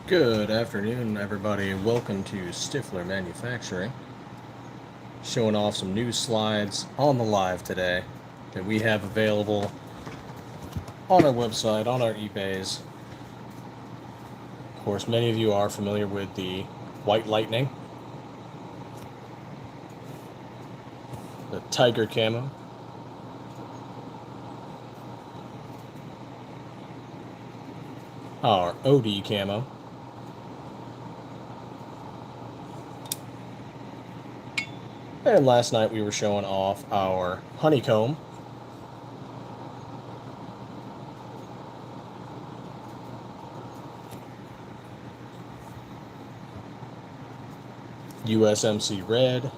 Good afternoon, everybody. Welcome to Stiffler Manufacturing. Showing off some new slides on the live today that we have available on our website, on our eBays. Of course, many of you are familiar with the White Lightning, the Tiger Camo, our OD Camo, and last night we were showing off our Honeycomb, USMC Red,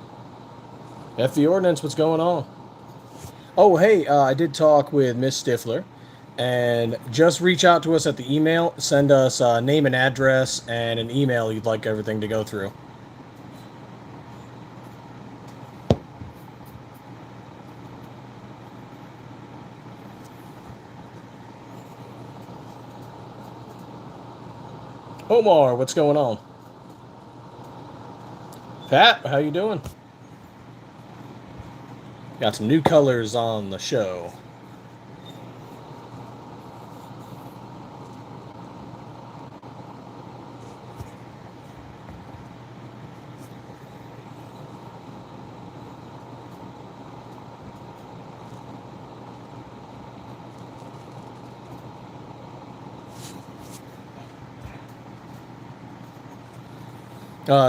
FV Ordnance. What's going on? Oh, hey, I did talk with Miss Stiffler, and just reach out to us at the email. Send us name and address and an email you'd like everything to go through. Omar, what's going on? Pat, how you doing? Got some new colors on the show.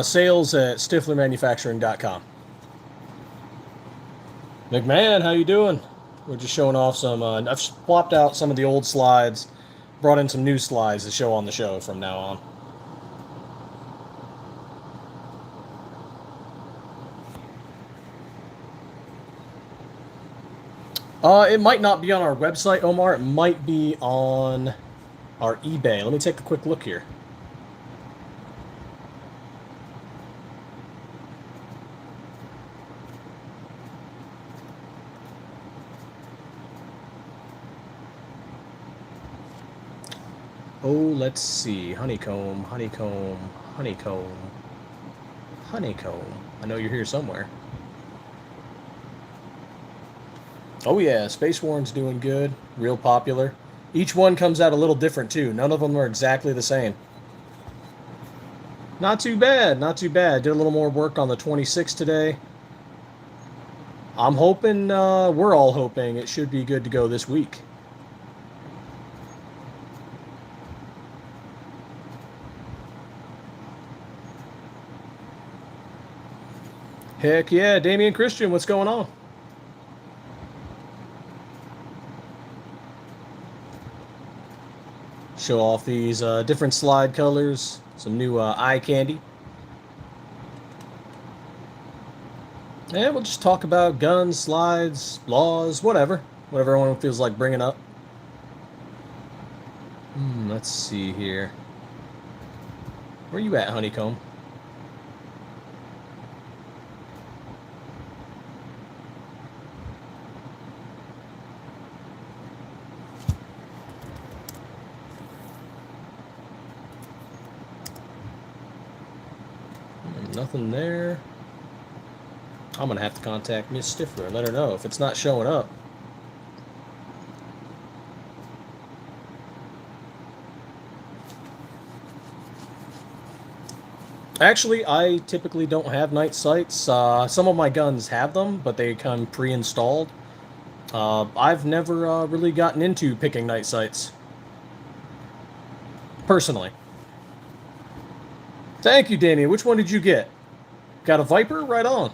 Sales at stifflermanufacturing.com. McMahon, how you doing? We're just showing off some. I've swapped out some of the old slides, brought in some new slides to show on the show from now on. It might not be on our website, Omar. It might be on our eBay. Let me take a quick look here. Oh, let's see. Honeycomb, honeycomb, honeycomb, honeycomb. I know you're here somewhere. Oh yeah, Space Warren's doing good. Real popular. Each one comes out a little different too. None of them are exactly the same. Not too bad, not too bad. Did a little more work on the 26 today. I'm hoping, we're all hoping it should be good to go this week. Heck yeah, Damian Christian, what's going on? Show off these different slide colors, some new eye candy. And we'll just talk about guns, slides, laws, whatever. Whatever everyone feels like bringing up. Let's see here. Where you at, Honeycomb? Nothing there. I'm going to have to contact Miss Stiffler and let her know if it's not showing up. Actually, I typically don't have night sights. Some of my guns have them, but they come pre-installed. I've never really gotten into picking night sights. Personally. Thank you, Damien. Which one did you get? Got a Viper? Right on.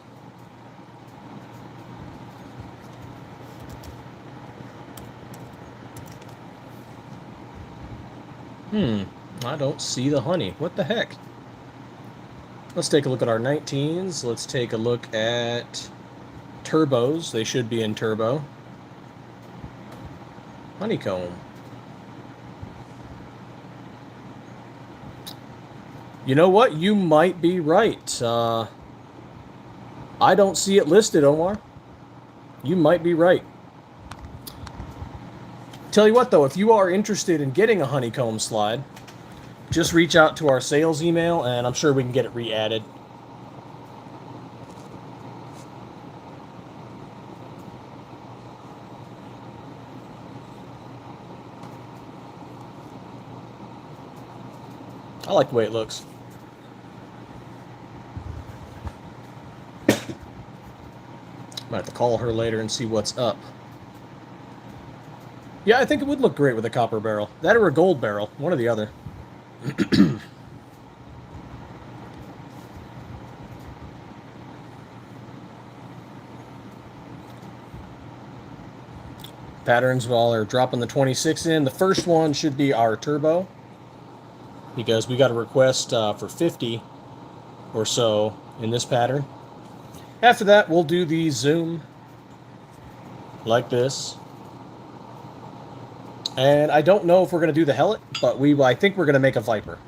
I don't see the honey. What the heck? Let's take a look at our 19s. Let's take a look at turbos. They should be in turbo. Honeycomb. You know what? You might be right. I don't see it listed, Omar. You might be right. Tell you what, though, if you are interested in getting a honeycomb slide, just reach out to our sales email, and I'm sure we can get it re-added. I like the way it looks. Might have to call her later and see what's up. Yeah, I think it would look great with a copper barrel. That or a gold barrel. One or the other. Patterns, while they're dropping the 26 in. The first one should be our turbo, because we got a request for 50 or so in this pattern. After that, we'll do the zoom like this. And I don't know if we're going to do the helmet, but I think we're going to make a Viper.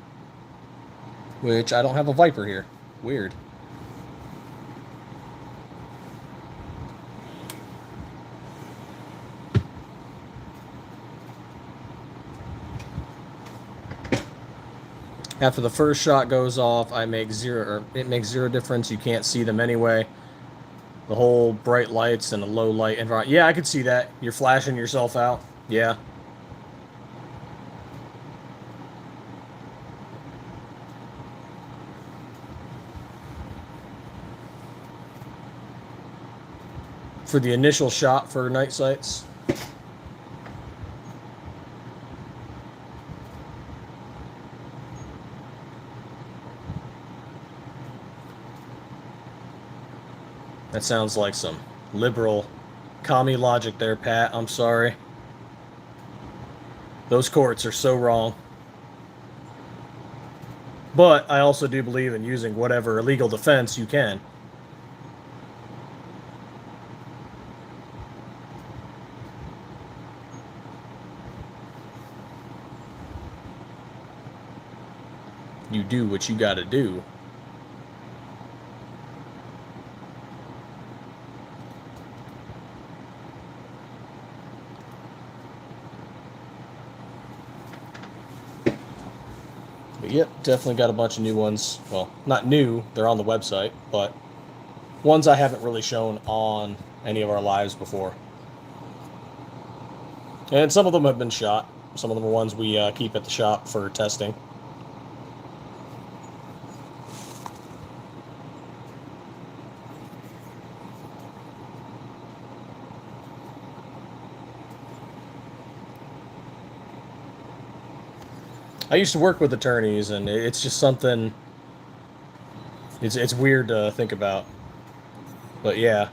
Which, I don't have a Viper here. Weird. After the first shot goes off, it makes zero difference. You can't see them anyway. The whole bright lights and the low light environment. Yeah, I could see that. You're flashing yourself out. Yeah. For the initial shot for night sights. That sounds like some liberal commie logic there, Pat. I'm sorry. Those courts are so wrong. But I also do believe in using whatever illegal defense you can. You do what you gotta do. But yep, definitely got a bunch of new ones. Well, not new, they're on the website, but ones I haven't really shown on any of our lives before. And some of them have been shot. Some of them are ones we keep at the shop for testing. I used to work with attorneys, and it's just something. It's weird to think about, but yeah,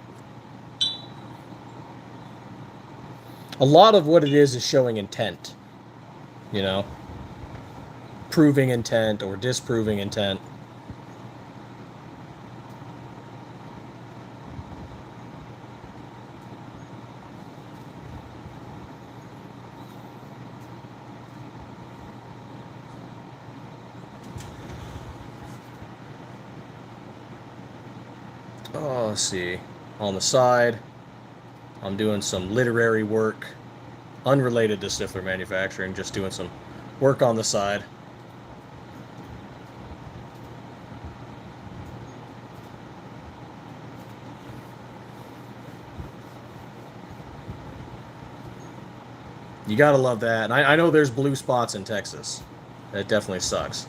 a lot of what it is showing intent. You know, proving intent or disproving intent. Oh, let's see. On the side, I'm doing some literary work, unrelated to Stiffler Manufacturing, just doing some work on the side. You gotta love that. And I know there's blue spots in Texas. That definitely sucks.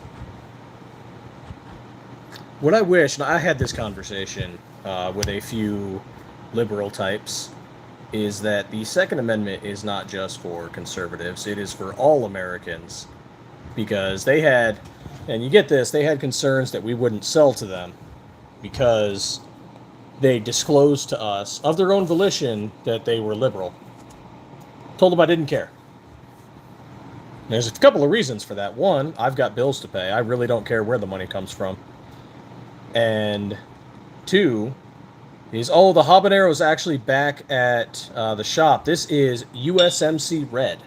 What I wish, and I had this conversation with a few liberal types, is that the Second Amendment is not just for conservatives, it is for all Americans. Because they had, and you get this, they had concerns that we wouldn't sell to them because they disclosed to us, of their own volition, that they were liberal. Told them I didn't care. There's a couple of reasons for that. One, I've got bills to pay. I really don't care where the money comes from. And two is, oh, the habanero's actually back at the shop. This is USMC Red.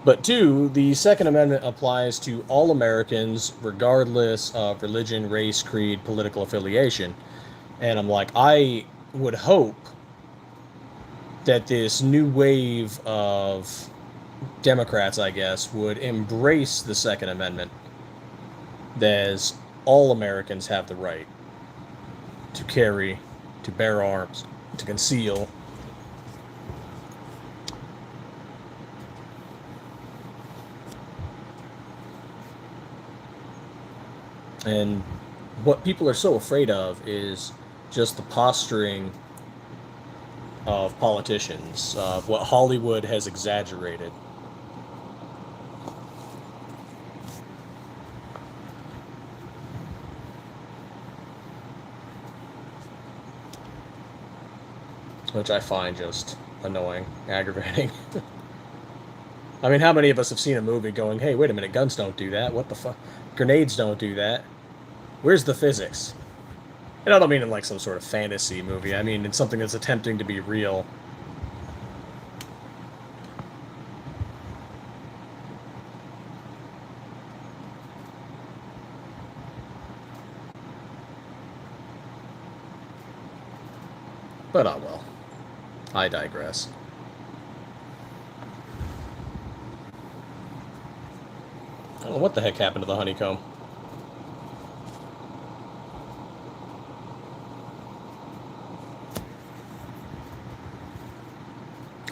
But two, the Second Amendment applies to all Americans, regardless of religion, race, creed, political affiliation. And I'm like, I would hope that this new wave of Democrats, I guess, would embrace the Second Amendment, as all Americans have the right to carry, to bear arms, to conceal. And what people are so afraid of is just the posturing of politicians, of what Hollywood has exaggerated. Which I find just annoying, aggravating. I mean, how many of us have seen a movie going, hey, wait a minute, guns don't do that, what the fuck? Grenades don't do that. Where's the physics? And I don't mean in like some sort of fantasy movie, I mean in something that's attempting to be real. But oh well. I digress. I don't know what the heck happened to the honeycomb.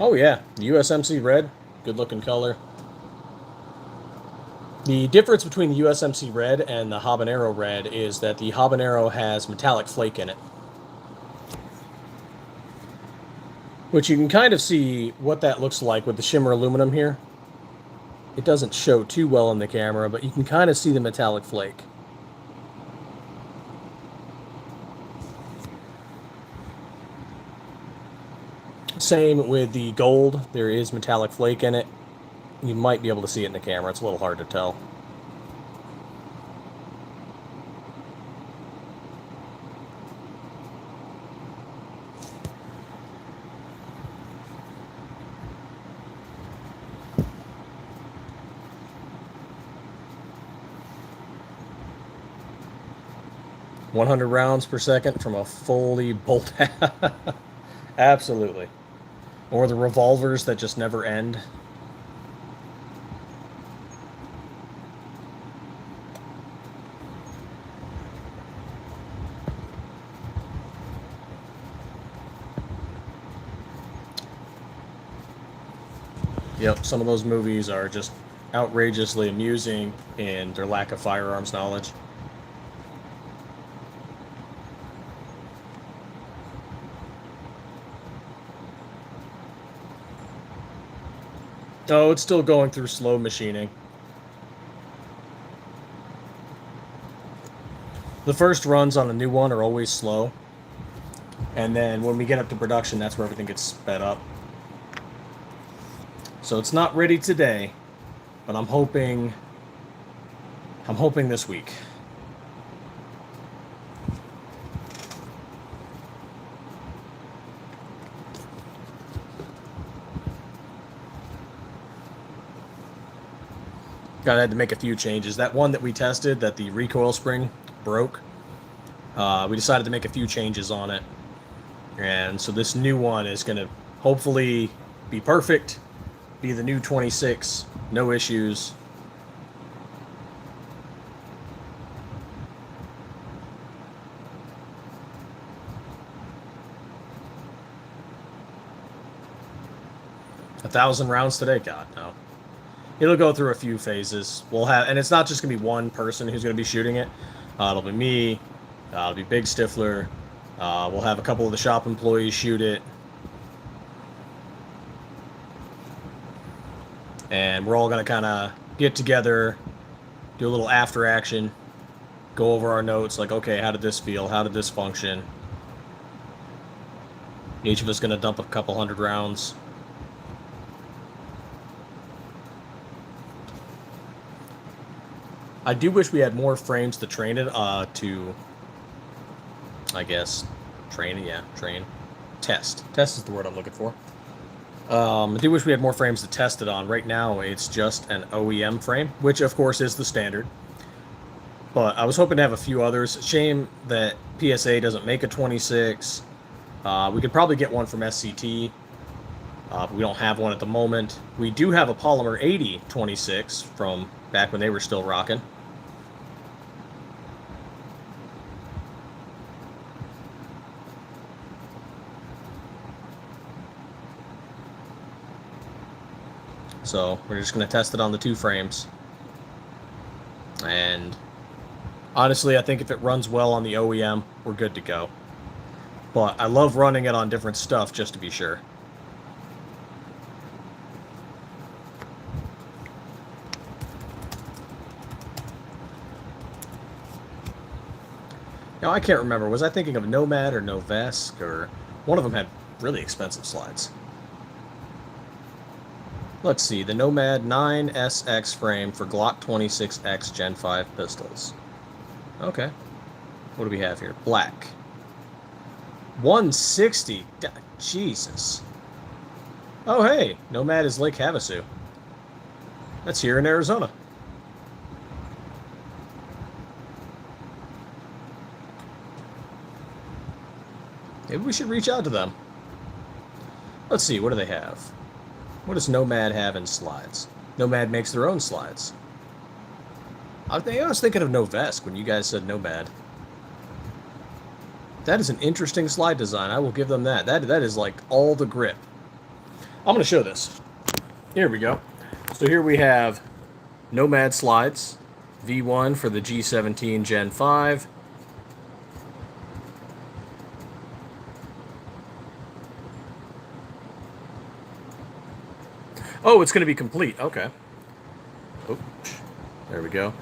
Oh yeah, USMC red. Good looking color. The difference between the USMC red and the habanero red is that the habanero has metallic flake in it. Which you can kind of see what that looks like with the shimmer aluminum here. It doesn't show too well in the camera, but you can kind of see the metallic flake. Same with the gold. There is metallic flake in it. You might be able to see it in the camera. It's a little hard to tell. "100 rounds per second from a fully bolt." Absolutely. Or the revolvers that just never end. Yep, some of those movies are just outrageously amusing in their lack of firearms knowledge. Oh, it's still going through slow machining. The first runs on a new one are always slow. And then when we get up to production, that's where everything gets sped up. So it's not ready today, but I'm hoping this week. I had to make a few changes. That one that we tested, that the recoil spring broke, we decided to make a few changes on it. And so this new one is going to hopefully be perfect, be the new 26, no issues. A 1,000 rounds today? God, no. It'll go through a few phases. We'll have, and it's not just gonna be one person who's gonna be shooting it. It'll be me. It'll be Big Stiffler. We'll have a couple of the shop employees shoot it, and we're all gonna kind of get together, do a little after action, go over our notes. Like, okay, how did this feel? How did this function? Each of us gonna dump a couple hundred rounds. I do wish we had more frames to train it, I guess, train. Test. Test is the word I'm looking for. I do wish we had more frames to test it on. Right now, it's just an OEM frame, which, of course, is the standard. But I was hoping to have a few others. Shame that PSA doesn't make a 26. We could probably get one from SCT. But we don't have one at the moment. We do have a Polymer 80 26 from back when they were still rocking. So we're just going to test it on the 2 frames. And honestly, I think if it runs well on the OEM, we're good to go. But I love running it on different stuff just to be sure. Now, I can't remember. Was I thinking of Nomad or Novesk? Or one of them had really expensive slides. Let's see. The Nomad 9SX frame for Glock 26X Gen 5 pistols. Okay. What do we have here? Black. 160. Jesus. Oh, hey. Nomad is Lake Havasu. That's here in Arizona. Maybe we should reach out to them. Let's see, what do they have? What does Nomad have in slides? Nomad makes their own slides. I was thinking of Novesk when you guys said Nomad. That is an interesting slide design. I will give them that. That is like all the grip. I'm going to show this. Here we go. So here we have Nomad slides. V1 for the G17 Gen 5. Oh, it's going to be complete. Okay. Oh, there we go.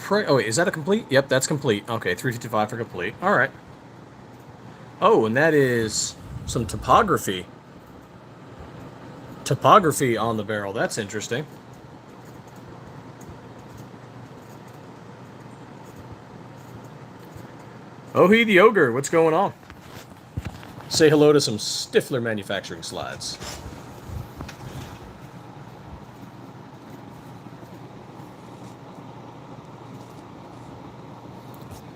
Oh, wait, is that a complete? Yep, that's complete. Okay, 355 for complete. All right. Oh, and that is some topography. Topography on the barrel. That's interesting. Oh, he the ogre. What's going on? Say hello to some Stiffler Manufacturing slides.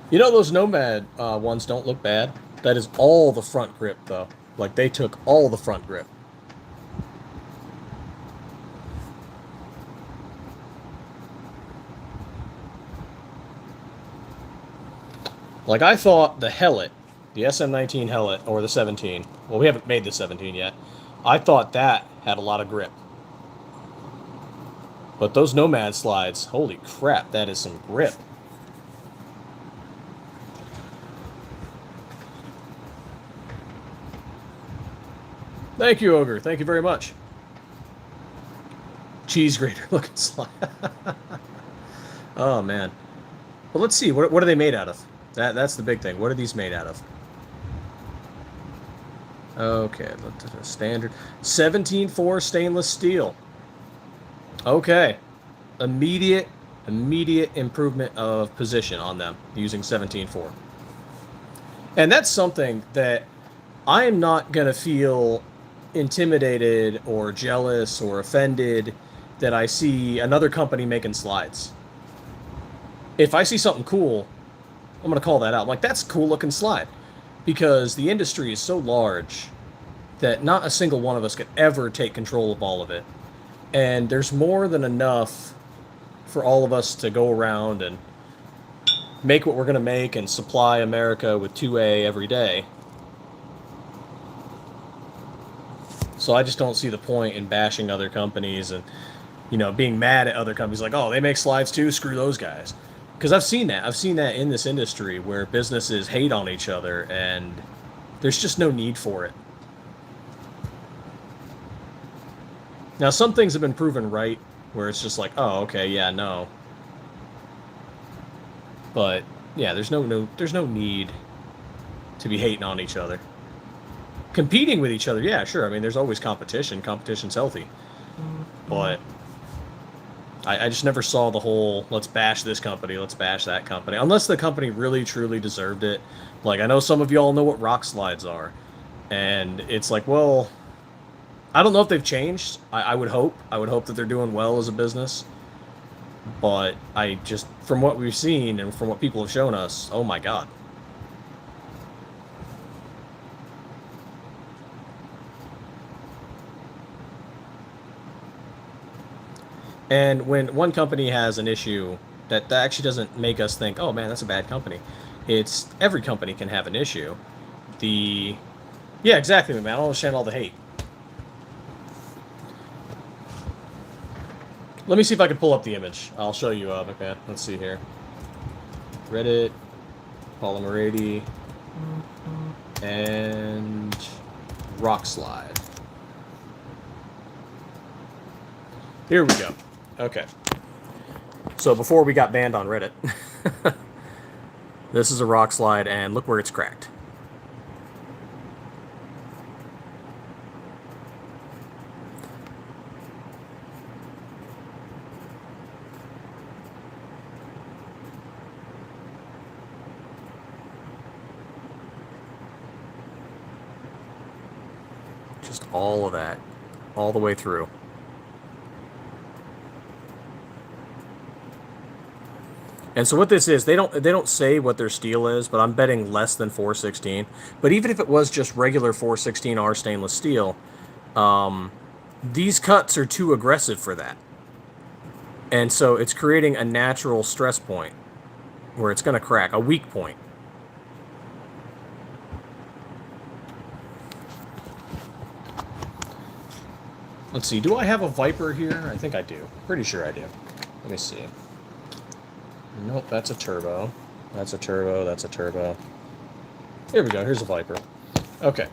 You know, those Nomad ones don't look bad. That is all the front grip, though. Like, they took all the front grip. Like, I thought the Hellet, the SM19 Hellet, or the 17, well, we haven't made the 17 yet. I thought that had a lot of grip. But those Nomad slides, holy crap, that is some grip. Thank you, Ogre. Thank you very much. Cheese grater looking slide. Oh, man. Well, let's see. What are they made out of? That's the big thing. What are these made out of? Okay, standard 17.4 stainless steel. Okay. Immediate improvement of position on them using 17.4. And that's something that I am not going to feel intimidated or jealous or offended that I see another company making slides. If I see something cool, I'm going to call that out. I'm like, that's a cool looking slide. Because the industry is so large that not a single one of us could ever take control of all of it. And there's more than enough for all of us to go around and make what we're going to make and supply America with 2A every day. So I just don't see the point in bashing other companies and, you know, being mad at other companies like, oh, they make slides too, screw those guys. Because I've seen that. I've seen that in this industry where businesses hate on each other and there's just no need for it. Now, some things have been proven right where it's just like, oh, okay, yeah, no. But, yeah, there's no need to be hating on each other. Competing with each other, yeah, sure. I mean, there's always competition. Competition's healthy. But I just never saw the whole, let's bash this company, let's bash that company. Unless the company really, truly deserved it. Like, I know some of y'all know what rock slides are. And it's like, well, I don't know if they've changed. I would hope. I would hope that they're doing well as a business. But I just, from what we've seen and from what people have shown us, oh my God. And when one company has an issue, that actually doesn't make us think, oh man, that's a bad company. It's every company can have an issue. The Yeah, exactly, man. I don't understand all the hate. Let me see if I can pull up the image. I'll show you, McMahon. Let's see here. Reddit, Polymer 80, and Rock Slide. Here we go. Okay. So before we got banned on Reddit, this is a Rock Slide, and look where it's cracked. Just all of that, all the way through. And so what this is, they don't say what their steel is, but I'm betting less than 416. But even if it was just regular 416R stainless steel, these cuts are too aggressive for that. And so it's creating a natural stress point where it's going to crack, a weak point. Let's see, do I have a Viper here? I think I do. Pretty sure I do. Let me see. Nope, that's a turbo. That's a turbo, that's a turbo. Here we go, here's a Viper. Okay,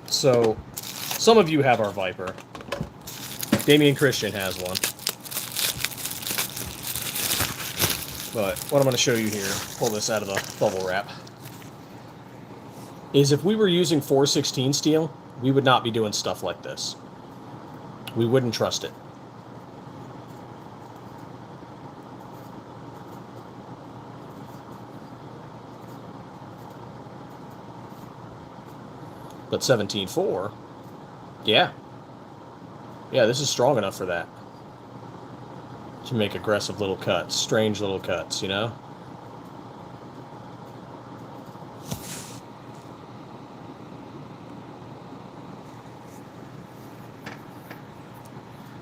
so some of you have our Viper. Damian Christian has one. But what I'm going to show you here, pull this out of the bubble wrap, is if we were using 416 steel, we would not be doing stuff like this. We wouldn't trust it. But 17.4, yeah. Yeah, this is strong enough for that. To make aggressive little cuts, strange little cuts, you know?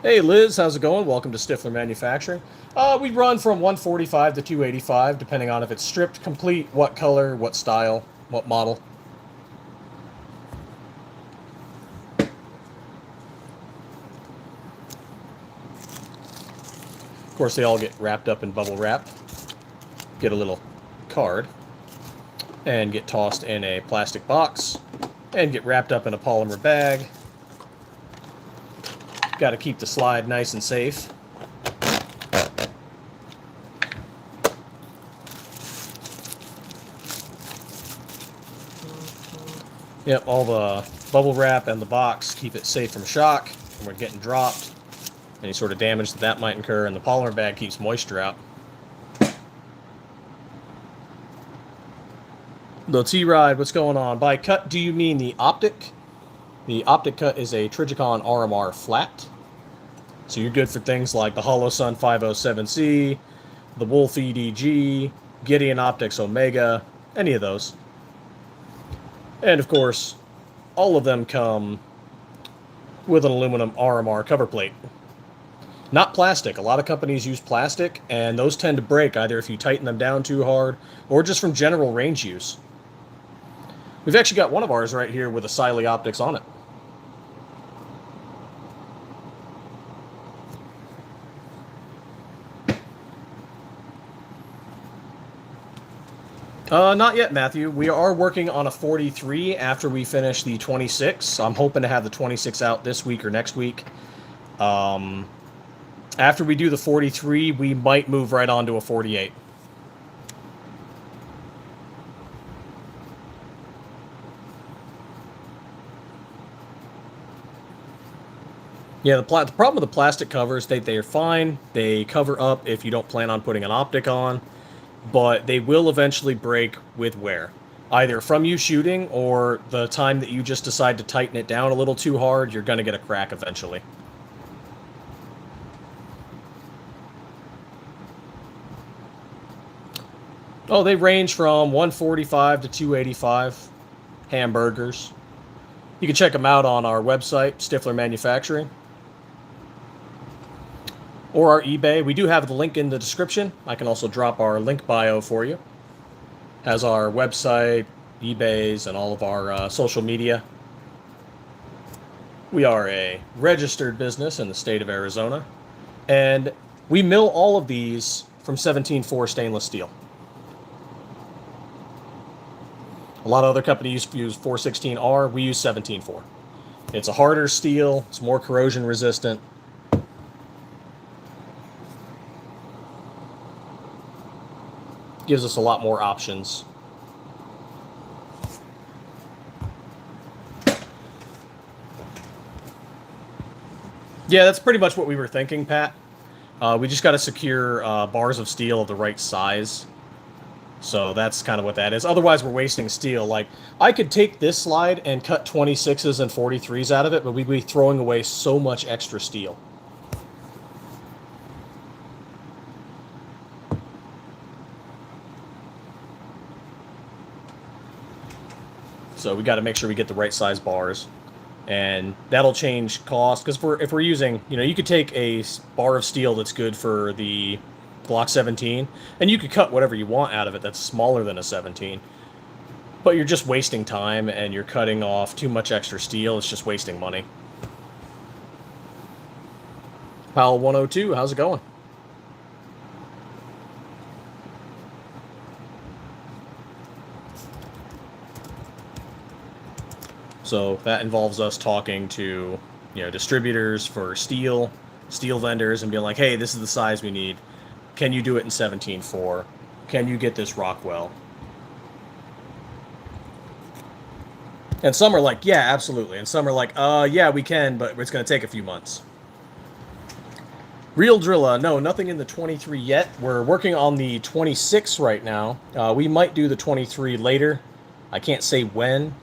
Hey Liz, how's it going? Welcome to Stiffler Manufacturing. We run from 145 to 285, depending on if it's stripped, complete, what color, what style, what model. Of course, they all get wrapped up in bubble wrap. Get a little card and get tossed in a plastic box and get wrapped up in a polymer bag. Got to keep the slide nice and safe. Yep, all the bubble wrap and the box keep it safe from shock when we're getting dropped. Any sort of damage that might incur, and the polymer bag keeps moisture out. The T-Ride, what's going on? By cut, do you mean the optic? The optic cut is a Trigicon RMR flat. So you're good for things like the HoloSun 507C, the Wolf EDG, Gideon Optics Omega, any of those. And of course, all of them come with an aluminum RMR cover plate. Not plastic. A lot of companies use plastic, and those tend to break either if you tighten them down too hard or just from general range use. We've actually got one of ours right here with a Siley Optics on it. Not yet, Matthew. We are working on a 43 after we finish the 26. I'm hoping to have the 26 out this week or next week. After we do the 43, we might move right on to a 48. Yeah, the problem with the plastic covers, they're fine. They cover up if you don't plan on putting an optic on, but they will eventually break with wear. Either from you shooting or the time that you just decide to tighten it down a little too hard, you're going to get a crack eventually. Oh, they range from 145 to 285 hamburgers. You can check them out on our website, Stiffler Manufacturing. or our eBay. We do have the link in the description. I can also drop our link bio for you. Has our website, eBays, and all of our social media. We are a registered business in the state of Arizona, and we mill all of these from 17.4 stainless steel. A lot of other companies use 416R. We use 17.4. It's a harder steel. It's more corrosion resistant. Gives us a lot more options. Yeah, that's pretty much what we were thinking, Pat. We just got to secure bars of steel of the right size. So that's kind of what that is. Otherwise, we're wasting steel. Like, I could take this slide and cut 26s and 43s out of it, but we'd be throwing away so much extra steel. So we got to make sure we get the right size bars. And that'll change cost, because if we're using, you could take a bar of steel that's good for the Glock 17, and you could cut whatever you want out of it that's smaller than a 17. But you're just wasting time, and you're cutting off too much extra steel. It's just wasting money. Powell 102, how's it going? So that involves us talking to, distributors for steel vendors, and being like, hey, this is the size we need. Can you do it in 17.4? Can you get this Rockwell? And some are like, yeah, absolutely. And some are like, yeah, we can, but it's going to take a few months. Real Drilla, no, nothing in the 23 yet. We're working on the 26 right now. We might do the 23 later. I can't say when.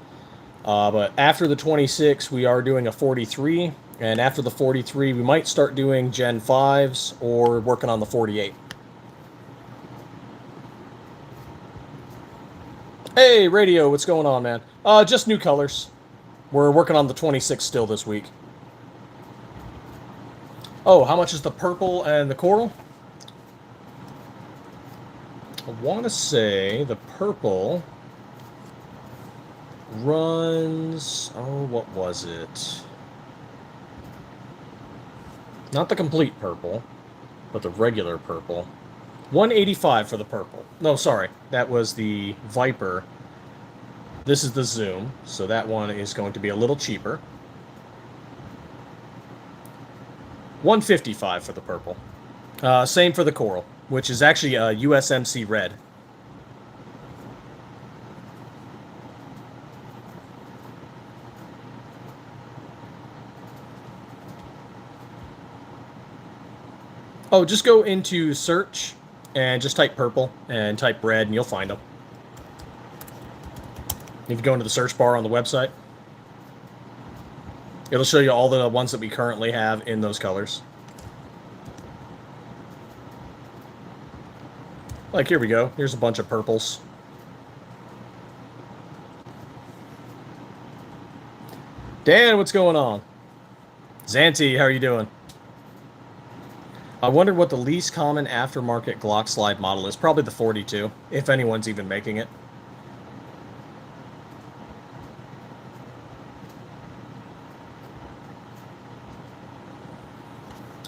But after the 26, we are doing a 43. And after the 43, we might start doing Gen 5s or working on the 48. Hey, Radio, what's going on, man? Just new colors. We're working on the 26 still this week. Oh, how much is the purple and the coral? I want to say the purple runs... Oh, what was it? Not the complete purple, but the regular purple. 185 for the purple. No, sorry. That was the Viper. This is the Zoom, so that one is going to be a little cheaper. 155 for the purple. Same for the coral, which is actually a USMC red. Oh, just go into search and just type purple and type red and you'll find them. If you go into the search bar on the website, it'll show you all the ones that we currently have in those colors. Like, here we go. Here's a bunch of purples. Dan, what's going on? Zanti, how are you doing? I wonder what the least common aftermarket Glock slide model is. Probably the 42, if anyone's even making it.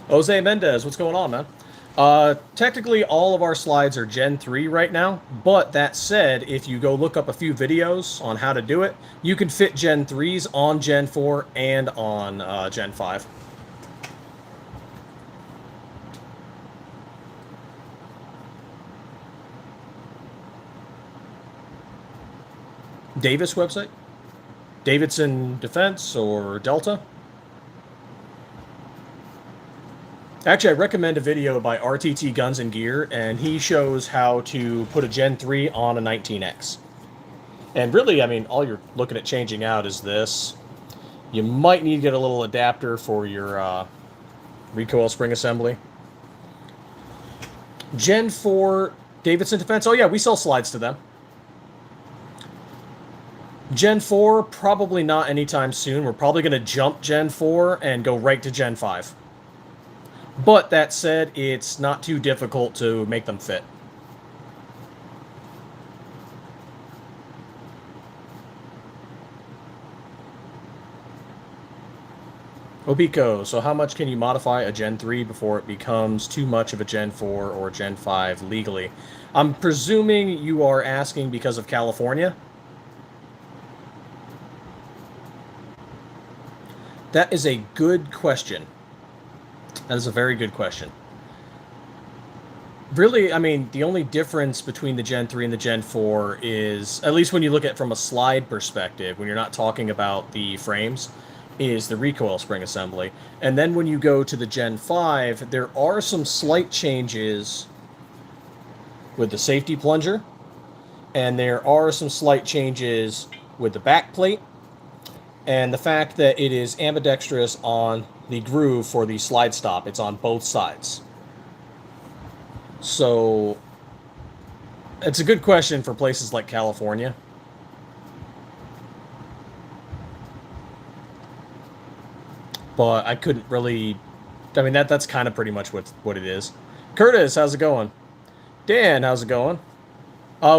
Jose Mendez, what's going on, man? Technically, all of our slides are Gen 3 right now, but that said, if you go look up a few videos on how to do it, you can fit Gen 3s on Gen 4 and on Gen 5. Davis website? Davidson Defense or Delta? Actually, I recommend a video by RTT Guns and Gear, and he shows how to put a Gen 3 on a 19X. And really, I mean, all you're looking at changing out is this. You might need to get a little adapter for your recoil spring assembly. Gen 4 Davidson Defense. Oh yeah, we sell slides to them. Gen 4, probably not anytime soon. We're probably going to jump Gen 4 and go right to Gen 5. But that said, it's not too difficult to make them fit. Opico, so how much can you modify a Gen 3 before it becomes too much of a Gen 4 or Gen 5 legally? I'm presuming you are asking because of California. That is a good question. That is a very good question. Really, I mean, the only difference between the Gen 3 and the Gen 4 is, at least when you look at it from a slide perspective, when you're not talking about the frames, is the recoil spring assembly. And then when you go to the Gen 5, there are some slight changes with the safety plunger, and there are some slight changes with the back plate, and the fact that it is ambidextrous on the groove for the slide stop. It's on both sides. So it's a good question for places like California. But I couldn't really. I mean, that's kind of pretty much what it is. Curtis, how's it going? Dan, how's it going?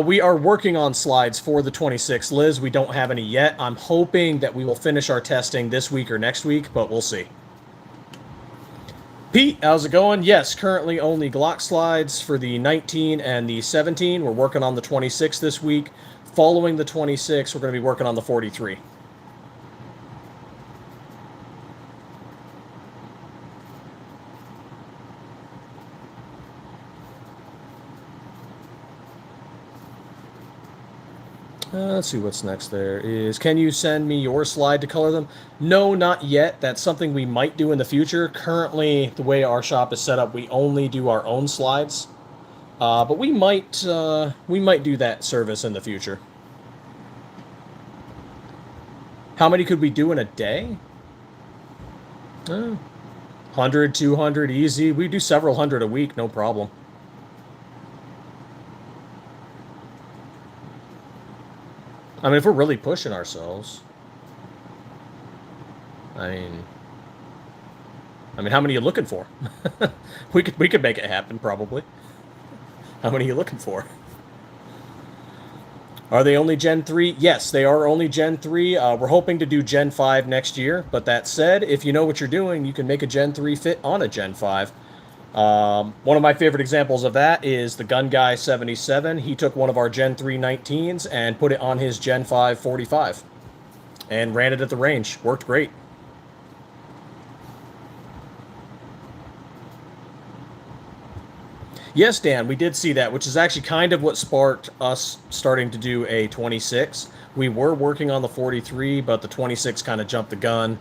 We are working on slides for the 26. Liz, we don't have any yet. I'm hoping that we will finish our testing this week or next week, but we'll see. Pete, how's it going? Yes, currently only Glock slides for the 19 and the 17. We're working on the 26 this week. Following the 26, we're going to be working on the 43. Let's see what's next there is, can you send me your slide to color them? No, not yet. That's something we might do in the future. Currently, the way our shop is set up, we only do our own slides. But we might do that service in the future. How many could we do in a day? 100, 200, easy. We do several hundred a week, no problem. I mean, if we're really pushing ourselves. I mean, how many are you looking for? we could make it happen, probably. How many are you looking for? Are they only Gen 3? Yes, they are only Gen 3. We're hoping to do Gen 5 next year. But that said, if you know what you're doing, you can make a Gen 3 fit on a Gen 5. One of my favorite examples of that is the Gun Guy 77. He took one of our Gen 3 19s and put it on his Gen 5 45 and ran it at the range. Worked great. Yes, Dan, we did see that, which is actually kind of what sparked us starting to do a 26. We were working on the 43, but the 26 kind of jumped the gun.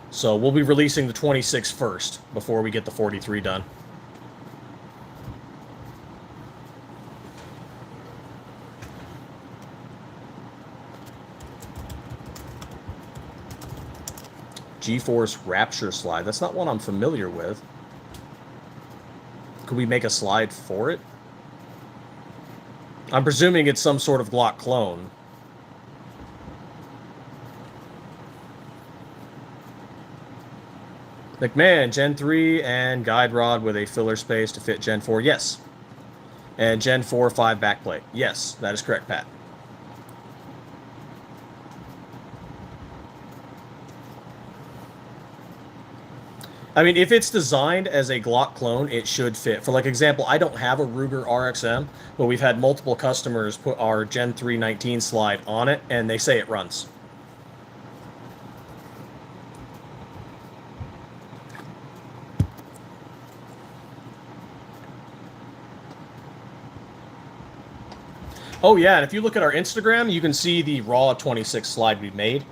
So we'll be releasing the 26 first before we get the 43 done. GeForce Rapture slide. That's not one I'm familiar with. Could we make a slide for it? I'm presuming it's some sort of Glock clone. McMahon, Gen 3 and guide rod with a filler space to fit Gen 4. Yes. And Gen 4 5 backplate. Yes, that is correct, Pat. I mean, if it's designed as a Glock clone, it should fit. For like example, I don't have a Ruger RXM, but we've had multiple customers put our Gen 3 19 slide on it, and they say it runs. Oh yeah, and if you look at our Instagram, you can see the raw 26 slide we made.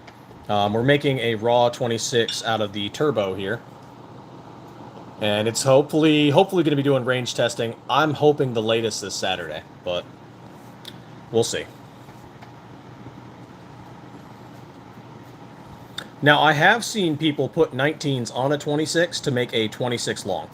We're making a raw 26 out of the turbo here. And it's hopefully going to be doing range testing. I'm hoping the latest this Saturday, but we'll see. Now, I have seen people put 19s on a 26 to make a 26 long.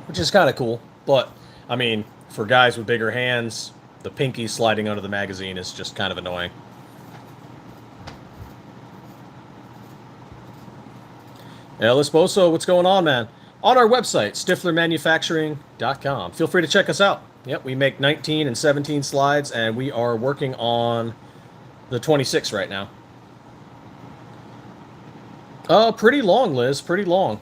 Which is kind of cool. But, I mean, for guys with bigger hands, the pinky sliding under the magazine is just kind of annoying. El Esposo, what's going on, man? On our website, stifflermanufacturing.com. Feel free to check us out. Yep, we make 19 and 17 slides, and we are working on the 26 right now. Pretty long, Liz, pretty long.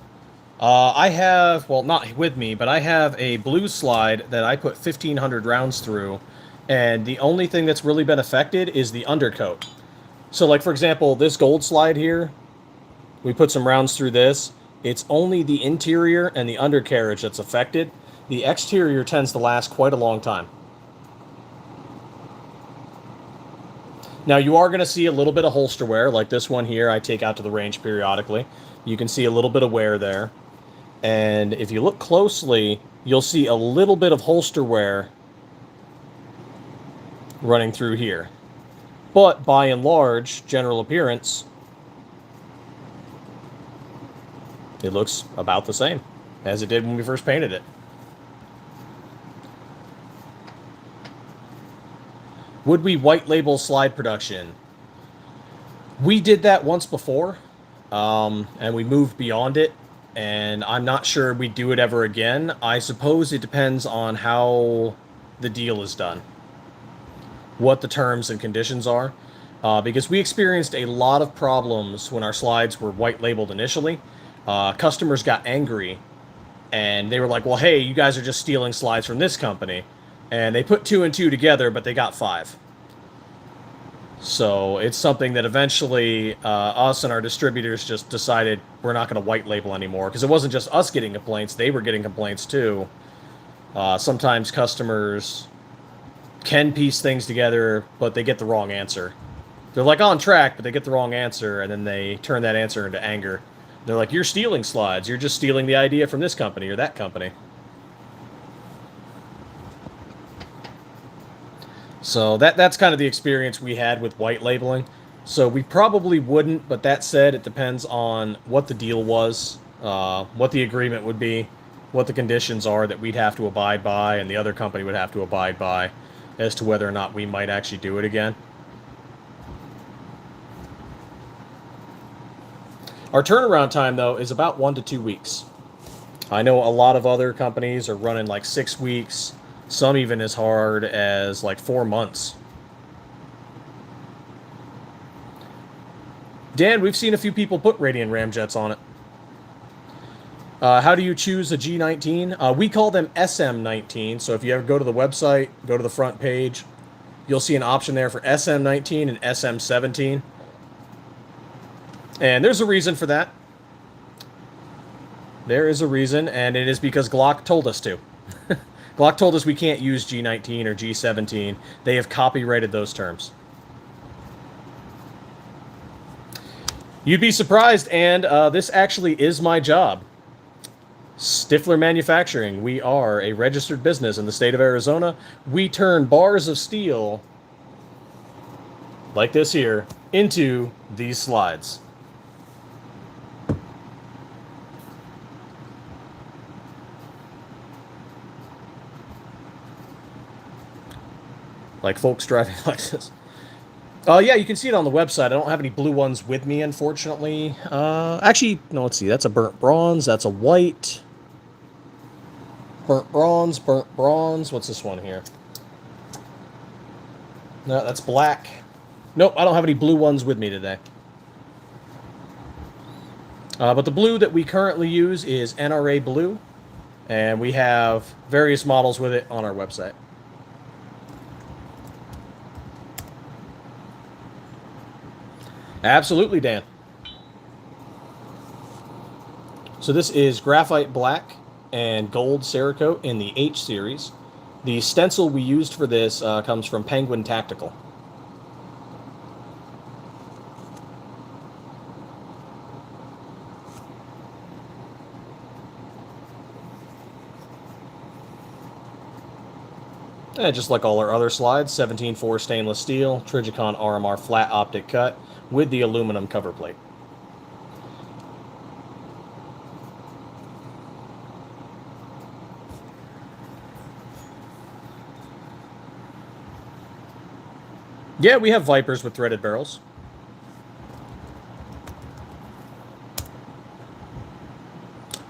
I have, well, not with me, but I have a blue slide that I put 1,500 rounds through, and the only thing that's really been affected is the undercoat. So, like, for example, this gold slide here, we put some rounds through this. It's only the interior and the undercarriage that's affected. The exterior tends to last quite a long time. Now, you are going to see a little bit of holster wear, like this one here I take out to the range periodically. You can see a little bit of wear there. And if you look closely, you'll see a little bit of holster wear running through here. But by and large, general appearance, it looks about the same as it did when we first painted it. Would we white label slide production? We did that once before, and we moved beyond it, and I'm not sure we'd do it ever again. I suppose it depends on how the deal is done, what the terms and conditions are, because we experienced a lot of problems when our slides were white labeled initially. Customers got angry, and they were like, well, hey, you guys are just stealing slides from this company. And they put 2 and 2 together, but they got 5. So it's something that eventually us and our distributors just decided we're not going to white label anymore. Because it wasn't just us getting complaints, they were getting complaints too. Sometimes customers can piece things together, but they get the wrong answer. They're like on track, but they get the wrong answer, and then they turn that answer into anger. They're like, you're stealing slides. You're just stealing the idea from this company or that company. So that's kind of the experience we had with white labeling. So we probably wouldn't, but that said, it depends on what the deal was, what the agreement would be, what the conditions are that we'd have to abide by and the other company would have to abide by as to whether or not we might actually do it again. Our turnaround time, though, is about 1 to 2 weeks. I know a lot of other companies are running like 6 weeks, some even as hard as like 4 months. Dan, we've seen a few people put Radian ramjets on it. How do you choose a G19? We call them SM19, so if you ever go to the website, go to the front page, you'll see an option there for SM19 and SM17. And there's a reason for that. There is a reason, and it is because Glock told us to. Glock told us we can't use G19 or G17. They have copyrighted those terms. You'd be surprised, and this actually is my job. Stiffler Manufacturing. We are a registered business in the state of Arizona. We turn bars of steel, like this here, into these slides. Like folks driving Lexus. Yeah, you can see it on the website. I don't have any blue ones with me, unfortunately. Actually, no, let's see. That's a burnt bronze. That's a white. Burnt bronze, burnt bronze. What's this one here? No, that's black. Nope, I don't have any blue ones with me today. But the blue that we currently use is NRA blue. And we have various models with it on our website. Absolutely, Dan. So this is graphite black and gold Cerakote in the H series. The stencil we used for this comes from Penguin Tactical. And just like all our other slides, 17.4 stainless steel, Trijicon RMR flat optic cut with the aluminum cover plate. Yeah, we have Vipers with threaded barrels.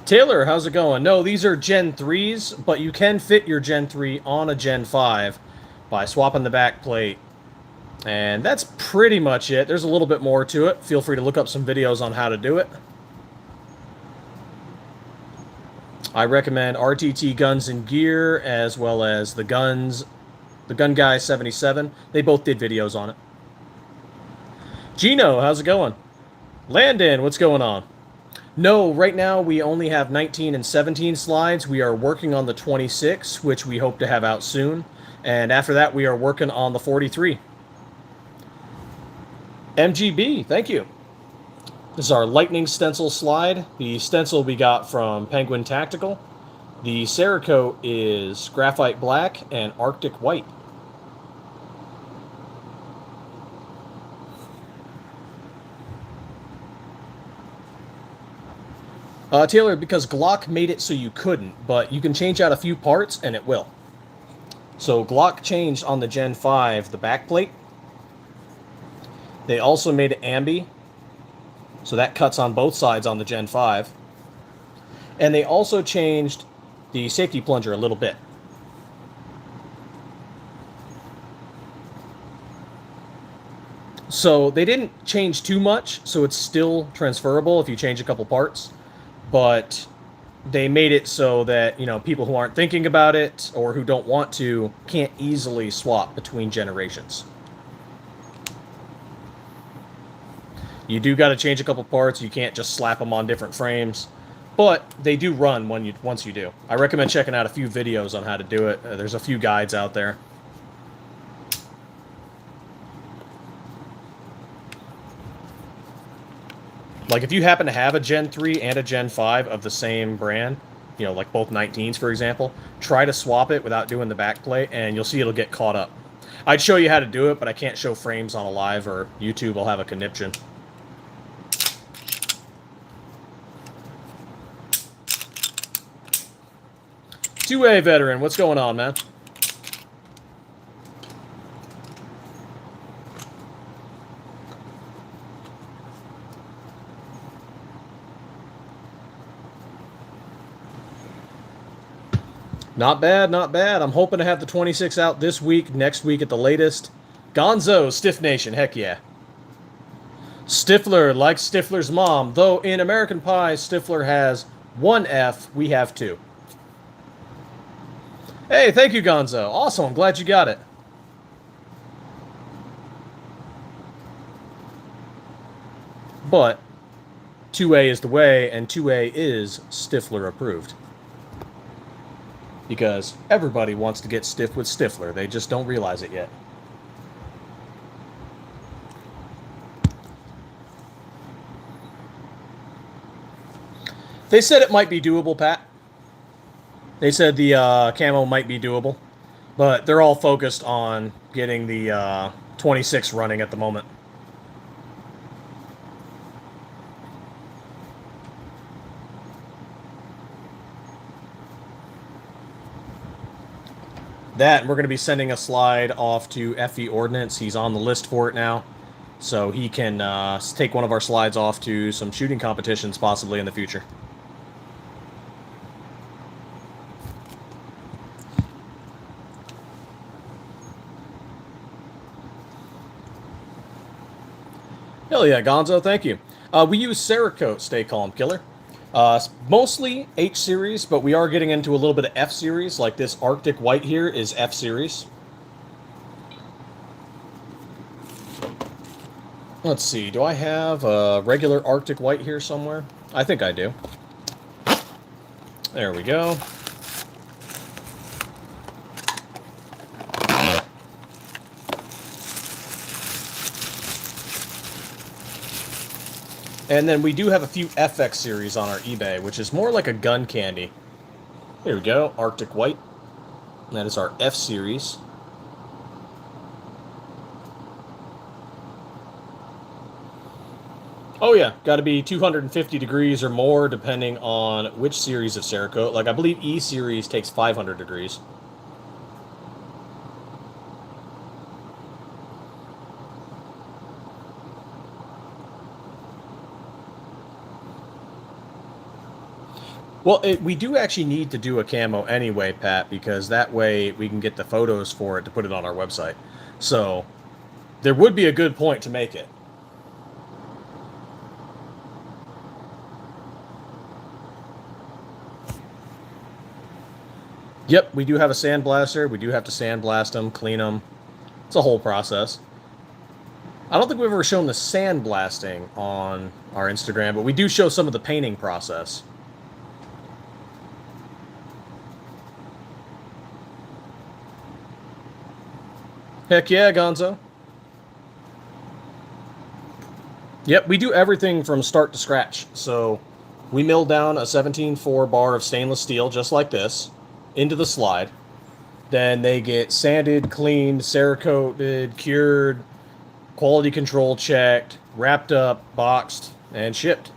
Taylor, how's it going? No, these are Gen 3s, but you can fit your Gen 3 on a Gen 5 by swapping the back plate. And that's pretty much it. There's a little bit more to it. Feel free to look up some videos on how to do it. I recommend RTT Guns and Gear, as well as the Gun Guy 77. They both did videos on it. Gino, how's it going? Landon, what's going on? No, right now we only have 19 and 17 slides. We are working on the 26, which we hope to have out soon. And after that, we are working on the 43. MGB, thank you. This is our Lightning Stencil slide. The stencil we got from Penguin Tactical. The Cerakote is Graphite Black and Arctic White. Taylor, because Glock made it so you couldn't, but you can change out a few parts and it will. So Glock changed on the Gen 5 the backplate. They also made it ambi, so that cuts on both sides on the Gen 5. And they also changed the safety plunger a little bit. So they didn't change too much, so it's still transferable if you change a couple parts. But they made it so that, you know, people who aren't thinking about it or who don't want to can't easily swap between generations. You do got to change a couple parts. You can't just slap them on different frames. But they do run once you do. I recommend checking out a few videos on how to do it. There's a few guides out there. Like, if you happen to have a Gen 3 and a Gen 5 of the same brand, you know, like both 19s, for example, try to swap it without doing the backplate, and you'll see it'll get caught up. I'd show you how to do it, but I can't show frames on a live, or YouTube will have a conniption. Two-way veteran, what's going on, man? Not bad, not bad. I'm hoping to have the 26 out this week, next week at the latest. Gonzo, Stiff Nation, heck yeah. Stiffler, like Stifler's mom, though in American Pie, Stiffler has one F, we have two. Hey, thank you, Gonzo. Awesome, I'm glad you got it. But 2A is the way, and 2A is Stiffler approved. Because everybody wants to get stiff with Stiffler. They just don't realize it yet. They said it might be doable, Pat. They said the camo might be doable. But they're all focused on getting the 26 running at the moment. That, we're going to be sending a slide off to FE Ordnance. He's on the list for it now. So he can take one of our slides off to some shooting competitions possibly in the future. Hell yeah, Gonzo, thank you. We use Cerakote, Stay Calm Killer. Mostly H series, but we are getting into a little bit of F series, like this Arctic White here is F series. Let's see, do I have a regular Arctic White here somewhere? I think I do. There we go. And then we do have a few FX series on our eBay, which is more like a gun candy. Here we go, Arctic White. That is our F series. Oh yeah, got to be 250 degrees or more depending on which series of Cerakote. Like, I believe E series takes 500 degrees. Well, we do actually need to do a camo anyway, Pat, because that way we can get the photos for it to put it on our website. So there would be a good point to make it. Yep, we do have a sandblaster. We do have to sandblast them, clean them. It's a whole process. I don't think we've ever shown the sandblasting on our Instagram, but we do show some of the painting process. Heck yeah, Gonzo. Yep, we do everything from start to scratch. So we mill down a 17.4 bar of stainless steel, just like this, into the slide. Then they get sanded, cleaned, Cerakoted, cured, quality control checked, wrapped up, boxed, and shipped.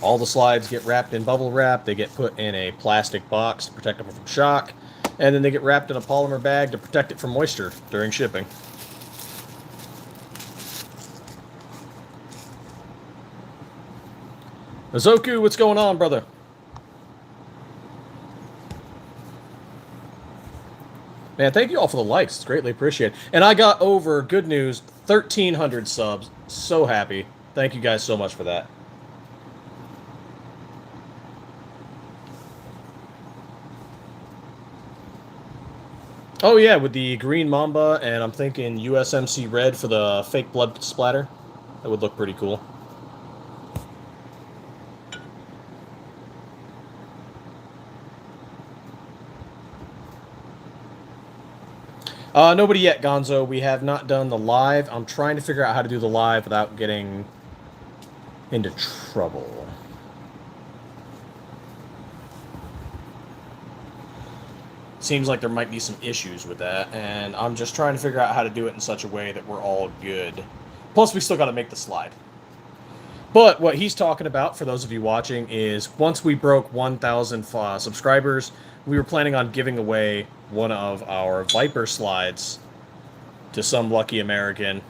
All the slides get wrapped in bubble wrap. They get put in a plastic box to protect them from shock. And then they get wrapped in a polymer bag to protect it from moisture during shipping. Azoku, what's going on, brother? Man, thank you all for the likes. It's greatly appreciated. And I got over, good news, 1,300 subs. So happy. Thank you guys so much for that. Oh yeah, with the green mamba, and I'm thinking USMC red for the fake blood splatter. That would look pretty cool. Nobody yet, Gonzo. We have not done the live. I'm trying to figure out how to do the live without getting into trouble. Seems like there might be some issues with that, and I'm just trying to figure out how to do it in such a way that we're all good. Plus, we still got to make the slide. But what he's talking about, for those of you watching, is once we broke 1,000 subscribers, we were planning on giving away one of our Viper slides to some lucky American.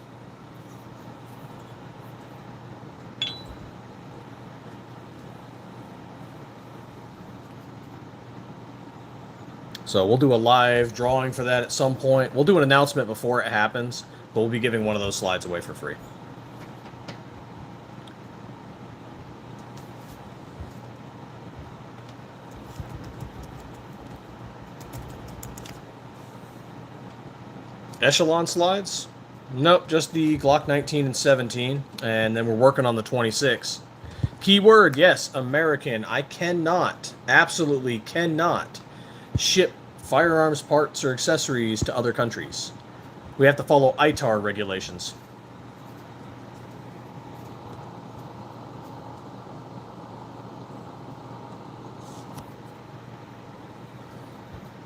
So we'll do a live drawing for that at some point. We'll do an announcement before it happens, but we'll be giving one of those slides away for free. Echelon slides? Nope, just the Glock 19 and 17, and then we're working on the 26. Keyword, yes, American. I cannot, absolutely cannot, ship firearms parts or accessories to other countries. We have to follow ITAR regulations.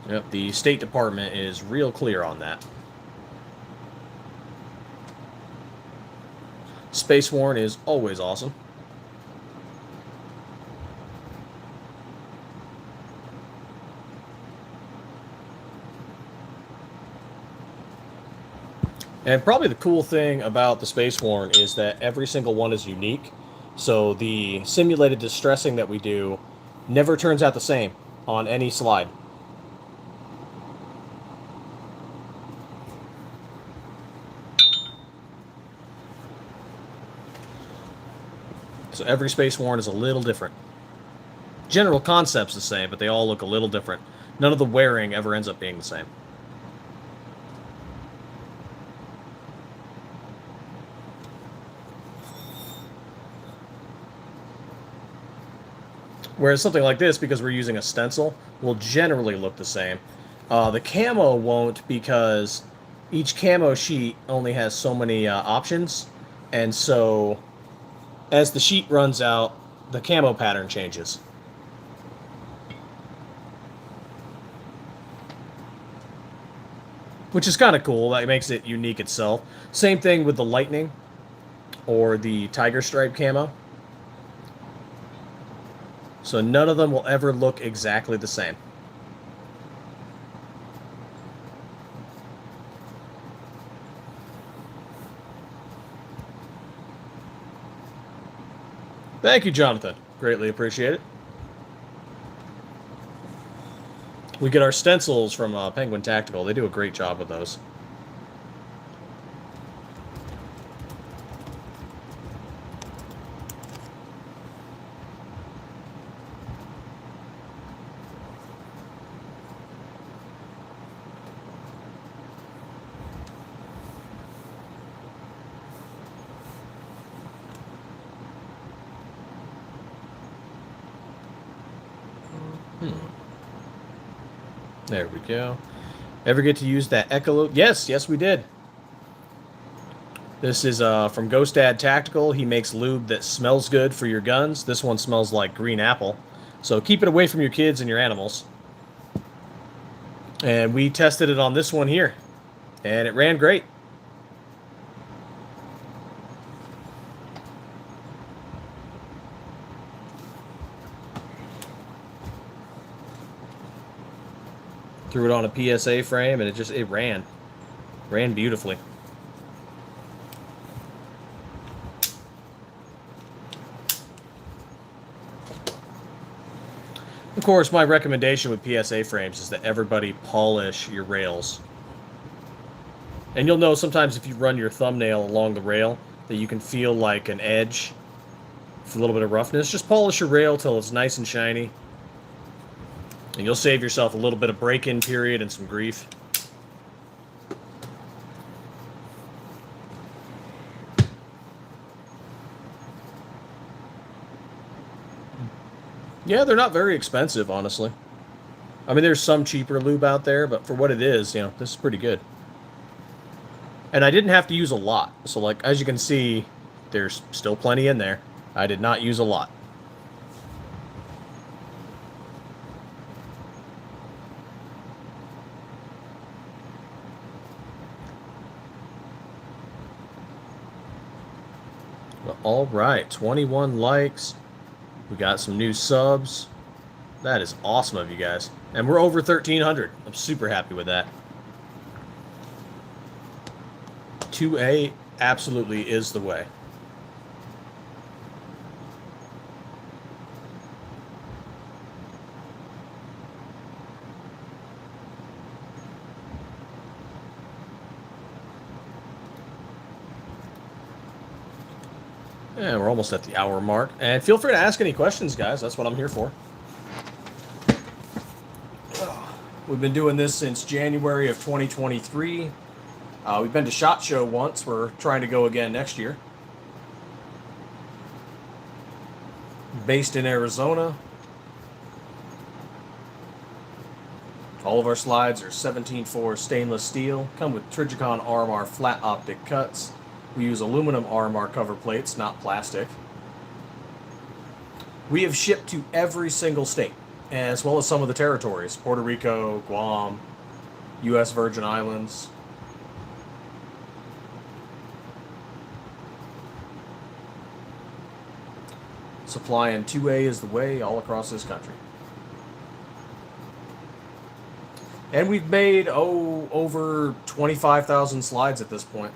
Yep, the State Department is real clear on that. Space Worn is always awesome. And probably the cool thing about the Space Worn is that every single one is unique. So the simulated distressing that we do never turns out the same on any slide. So every Space Worn is a little different. General concept's the same, but they all look a little different. None of the wearing ever ends up being the same. Whereas something like this, because we're using a stencil, will generally look the same. The camo won't, because each camo sheet only has so many options, and so as the sheet runs out, the camo pattern changes. Which is kind of cool. That makes it unique itself. Same thing with the lightning or the tiger stripe camo. So none of them will ever look exactly the same. Thank you, Jonathan. Greatly appreciate it. We get our stencils from Penguin Tactical. They do a great job with those. There we go. Ever get to use that Echolute? Yes, we did. This is from Ghost Dad Tactical. He makes lube that smells good for your guns. This one smells like green apple. So keep it away from your kids and your animals. And we tested it on this one here. And it ran great. Threw it on a PSA frame and it ran. Ran beautifully. Of course, my recommendation with PSA frames is that everybody polish your rails. And you'll know sometimes if you run your thumbnail along the rail that you can feel like an edge for a little bit of roughness. Just polish your rail till it's nice and shiny. And you'll save yourself a little bit of break-in period and some grief. Yeah, they're not very expensive, honestly. I mean, there's some cheaper lube out there, but for what it is, you know, this is pretty good. And I didn't have to use a lot. So, like, as you can see, there's still plenty in there. I did not use a lot. All right, 21 likes. We got some new subs. That is awesome of you guys. And we're over 1,300. I'm super happy with that. 2A absolutely is the way. And we're almost at the hour mark. And feel free to ask any questions, guys. That's what I'm here for. We've been doing this since January of 2023. We've been to SHOT Show once. We're trying to go again next year. Based in Arizona. All of our slides are 17.4 stainless steel. Come with Trijicon RMR flat optic cuts. We use aluminum RMR cover plates, not plastic. We have shipped to every single state, as well as some of the territories. Puerto Rico, Guam, U.S. Virgin Islands. Supplying 2A is the way all across this country. And we've made, over 25,000 slides at this point.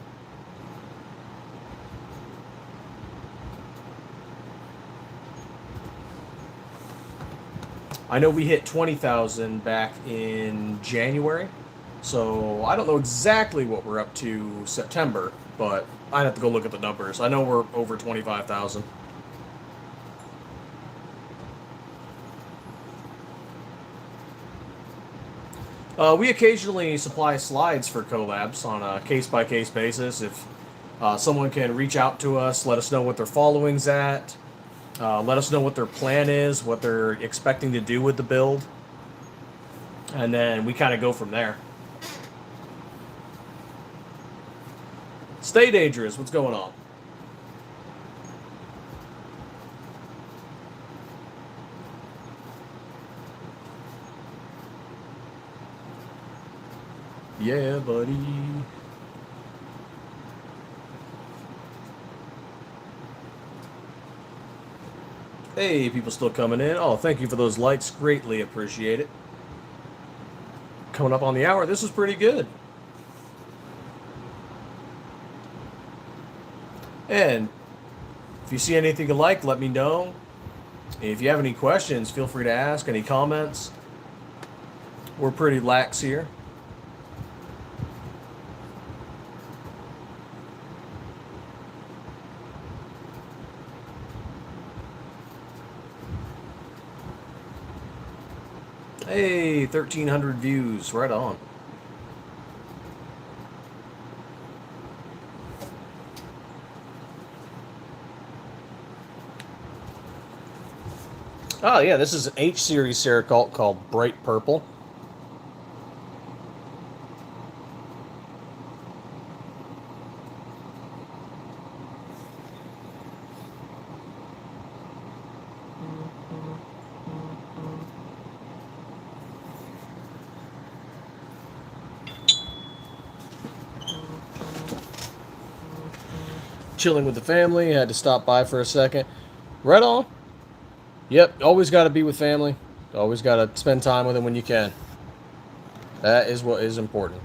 I know we hit 20,000 back in January, so I don't know exactly what we're up to September, but I'd have to go look at the numbers. I know we're over 25,000. We occasionally supply slides for collabs on a case-by-case basis. If someone can reach out to us, let us know what their following's at. Let us know what their plan is, what they're expecting to do with the build. And then we kind of go from there. Stay dangerous. What's going on? Yeah, buddy. Hey, people still coming in. Oh, thank you for those likes. Greatly appreciate it. Coming up on the hour. This is pretty good. And If you see anything you like, let me know. If you have any questions, feel free to ask. Any comments? We're pretty lax here. Hey, 1,300 views. Right on. Oh, yeah, this is an H-series Cerakote called Bright Purple. Chilling with the family, had to stop by for a second. Right on. Yep, always got to be with family. Always got to spend time with them when you can. That is what is important.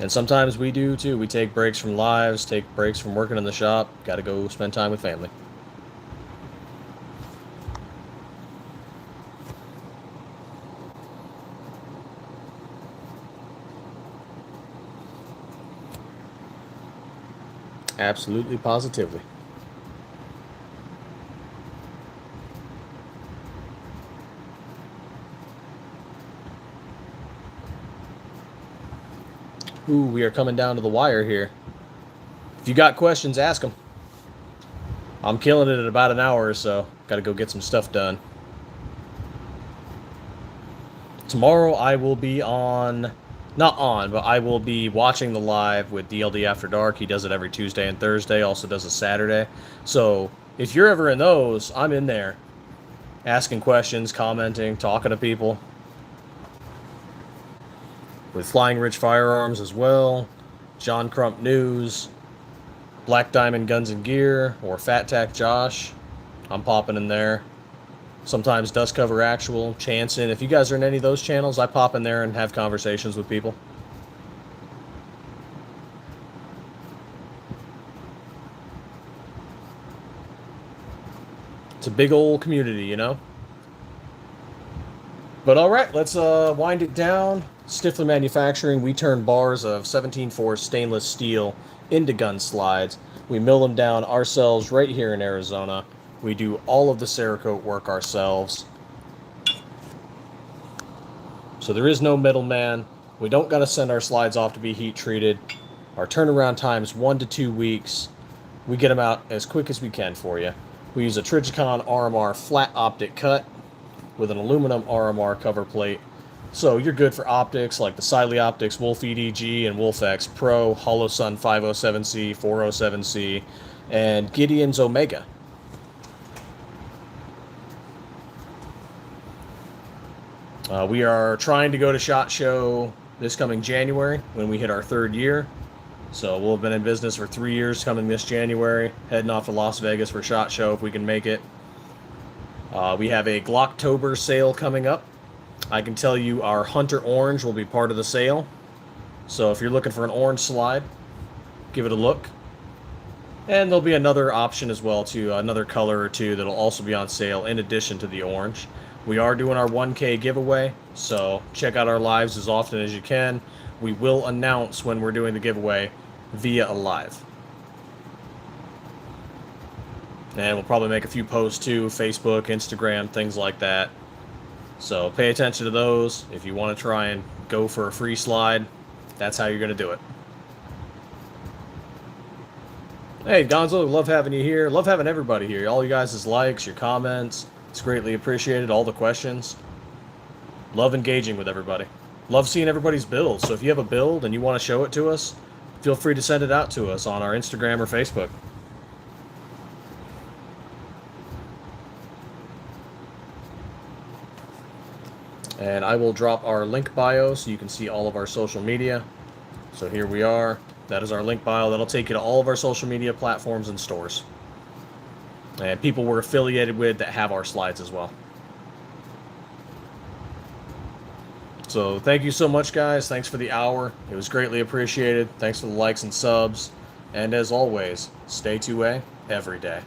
And sometimes we do too. We take breaks from lives, take breaks from working in the shop. Got to go spend time with family. Absolutely, positively. Ooh, we are coming down to the wire here. If you got questions, ask them. I'm killing it at about an hour or so. Got to go get some stuff done. Tomorrow I will be on... Not on, but I will be watching the live with DLD After Dark. He does it every Tuesday and Thursday. Also does a Saturday. So if you're ever in those, I'm in there. Asking questions, commenting, talking to people. With Flying Rich Firearms as well. John Crump News. Black Diamond Guns and Gear. Or Fat Tack Josh. I'm popping in there. Sometimes Dust Cover Actual, Chanson. If you guys are in any of those channels, I pop in there and have conversations with people. It's a big old community, you know? But alright, let's wind it down. Stiffler Manufacturing, we turn bars of 17-4 stainless steel into gun slides. We mill them down ourselves right here in Arizona. We do all of the Cerakote work ourselves. So there is no middleman. We don't got to send our slides off to be heat treated. Our turnaround time is 1 to 2 weeks. We get them out as quick as we can for you. We use a Trijicon RMR flat optic cut with an aluminum RMR cover plate. So you're good for optics like the Siley Optics Wolf EDG and Wolf X Pro, Holosun 507C, 407C, and Gideon's Omega. We are trying to go to SHOT Show this coming January when we hit our 3rd year. So we'll have been in business for 3 years coming this January. Heading off to Las Vegas for SHOT Show if we can make it. We have a Glocktober sale coming up. I can tell you our Hunter Orange will be part of the sale. So if you're looking for an orange slide, give it a look. And there'll be another option as well too, another color or two that'll also be on sale in addition to the orange. We are doing our 1K giveaway, so check out our lives as often as you can. We will announce when we're doing the giveaway via a live. And we'll probably make a few posts too, Facebook, Instagram, things like that. So pay attention to those. If you want to try and go for a free slide, that's how you're going to do it. Hey, Gonzo, love having you here. Love having everybody here. All you guys' likes, your comments. It's greatly appreciated. All the questions. Love engaging with everybody. Love seeing everybody's builds. So if you have a build and you want to show it to us, feel free to send it out to us on our Instagram or Facebook. And I will drop our link bio so you can see all of our social media. So here we are. That is our link bio. That'll take you to all of our social media platforms and stores. And people we're affiliated with that have our slides as well. So thank you so much, guys. Thanks for the hour. It was greatly appreciated. Thanks for the likes and subs. And as always, stay 2A every day.